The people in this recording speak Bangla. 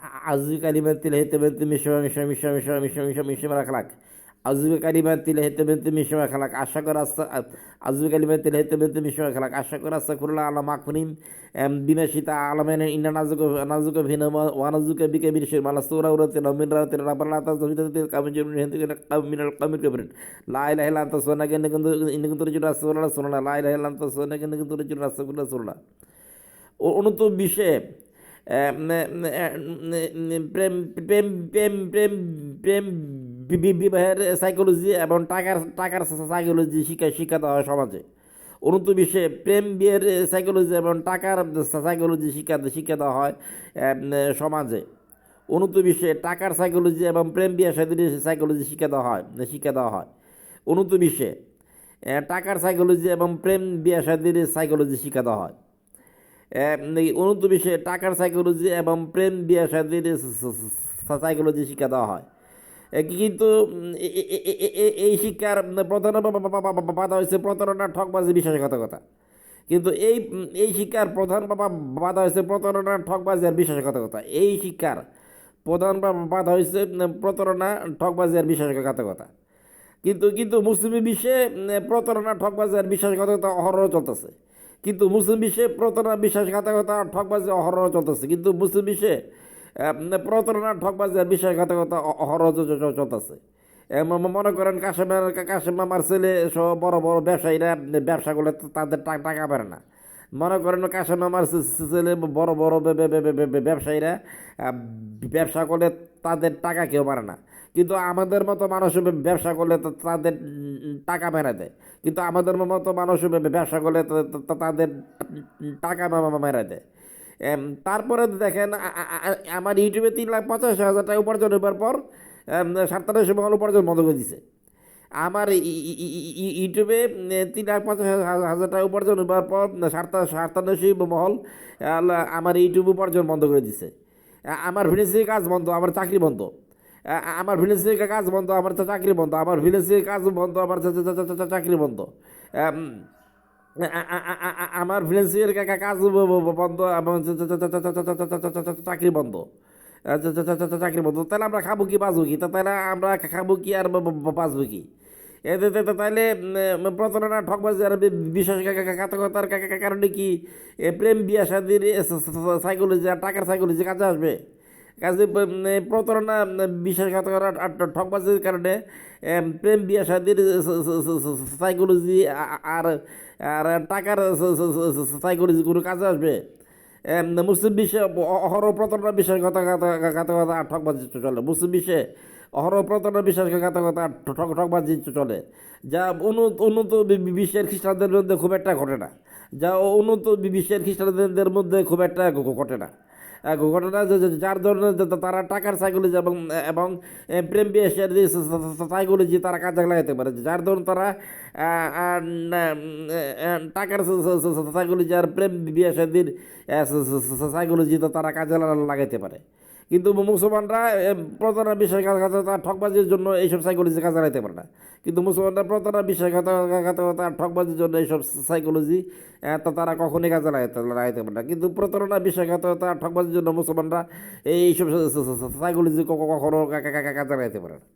أعوذ بكلمات الله التامات من شر ما خلق أعوذ بكلمات الله التامات من شر ما خلق أعوذ بكلمات الله التامات من شر ما خلق أستغفر الله على ما أكفرهم بما شئت أعلم إن نعوذك بنا ونعوذك بك من شر ما لا سورة ورتنا من راتنا ربنا لا تزغ من القوم الكافرين لا إله إلا أنت سبحانك إني كنت رسول الله لا إله إلا أنت سبحانك إني كنت رسول الله অনন্ত বিশ্বে প্রেম প্রেম প্রেম প্রেম প্রেম বিবাহের সাইকোলজি এবং টাকার সাইকোলজি শিক্ষা দেওয়া হয় সমাজে। অনন্ত বিশ্বে প্রেম বিয়ের সাইকোলজি এবং টাকার সাইকোলজি শিক্ষা দেওয়া হয় সমাজে। অনন্ত বিশ্বে টাকার সাইকোলজি এবং প্রেম বিয়ের সাথে সাইকোলজি শিক্ষা দেওয়া হয়। অনন্ত বিশ্বে টাকার সাইকোলজি এবং প্রেম বিয়ের সাথে সাইকোলজি শিক্ষা দেওয়া হয়। অনন্ত বিশ্বে টাকার সাইকোলজি এবং প্রেম বিয়ে শাদীর সাইকোলজি শিক্ষা দেওয়া হয়। কিন্তু এই শিক্ষার প্রধান বাধা হয়েছে প্রতারণা, ঠকবাজি, বিশ্বাসঘাতকতা। কিন্তু এই শিক্ষার প্রধান বাধা হয়েছে প্রতারণা, ঠকবাজি আর বিশ্বাসঘাতকতা। এই শিক্ষার প্রধান বাধা হয়েছে প্রতারণা, ঠকবাজি আর বিশ্বাসঘাতকতা। কিন্তু মুসলিম বিশ্বে প্রতারণা, ঠকবাজি আর বিশ্বাসঘাতকতা অহরহ চলতেছে। কিন্তু মুসলিম বিশ্বে প্রতারণা, বিশ্বাসঘাতকতা, ঠকবাজি অহরহ চলতেছে। কিন্তু মুসলিম বিশ্বে প্রতারণা, ঠকবাজি আর বিশ্বাসঘাতকতা অহরহ চলতেছে। মনে করেন কাশেম মামার ছেলে সব বড় বড় ব্যবসায়ীরা ব্যবসা করলে তাদের টাকা পারে না। মনে করেন কাশেম মামার ছেলে বড় বড় ব্যবসায়ীরা ব্যবসা করলে তাদের টাকা কেউ পারে না। কিন্তু আমাদের মতো মানুষ ব্যবসা করলে তাদের টাকা মেরে দেয়। কিন্তু আমাদের মতো মানুষ ব্যবসা করলে তাদের টাকা মেরে দেয়। তারপরে দেখেন আমার ইউটিউবে 3,85,000 টাকা উপার্জন হবার পর 47 উপার্জন বন্ধ করে দিছে। আমার ইউটিউবে 3,85,000 টাকা উপার্জন হবার পর 47 মহল আমার ইউটিউব উপার্জন বন্ধ করে দিছে। আমার ফ্রিল্যান্সিং কাজ বন্ধ, আমার চাকরি বন্ধ। আমার ফ্রিল্যান্সিং কাজ বন্ধ, আমার চাকরি বন্ধ। আমার ফ্রিল্যান্সিং কাজ বন্ধ, আমার চাকরি বন্ধ। আমার ফ্রিল্যান্সিং কাজ বন্ধ এবং চাকরি বন্ধ। চাকরি বন্ধ। তাহলে আমরা খাবো কি, বাঁচবো কি? তাহলে আমরা খাবো কি আর বাঁচবো কি? এতে তাহলে প্রতারণা, ঠকবাজি আর বিশ্বাসঘাতকতার কারণে কি প্রেম বিয়া শাদীর সাইকোলজি আর টাকার সাইকোলজি কাজে আসবে? কাজে প্রতারণা, বিশ্বাসঘাতকতা আর ঠকবাজির কারণে প্রেম বিয়া শাদীর সাইকোলজি আর আর টাকার সাইকোলজি কোনো কাজে আসবে? মুসলিম বিশ্বে অহরহ প্রতারণা, বিশ্বাসঘাতকতা আর ঠকবাজি চলে। মুসলিম বিশ্বে অহরহ প্রতারণা, বিশ্বাসঘাতকতা আর ঠকবাজি চলে, যা উন্নত বিশ্বের খ্রিস্টানদের মধ্যে খুব একটা ঘটে না। যা উন্নত বিশ্বের খ্রিস্টানদের মধ্যে খুব একটা ঘটে না। ঘটনা যার ধরনের তারা টাকার সাইকোলজি এবং প্রেম বিয়ের সাইকোলজি তারা কাজে লাগাতে পারে। যার ধরুন তারা টাকার সাইকোলজি আর প্রেম বিয়ের সাইকোলজি তারা কাজে লাগাতে পারে। কিন্তু মুসলমানরা প্রতারণা, বিশ্বাসঘাতকতা, ঠকবাজির জন্য এইসব সাইকোলজি কাজে লাগাতে পারে না। কিন্তু মুসলমানরা প্রতারণা, বিশ্বাসঘাতকতা, ঠকবাজির জন্য এইসব সাইকোলজি তারা কখনোই কাজে লাগাতে পারে না। কিন্তু প্রতারণা, বিশ্বাসঘাতকতা, ঠকবাজির জন্য মুসলমানরা এইসব সাইকোলজি কখনো কাজে লাগাতে পারে না।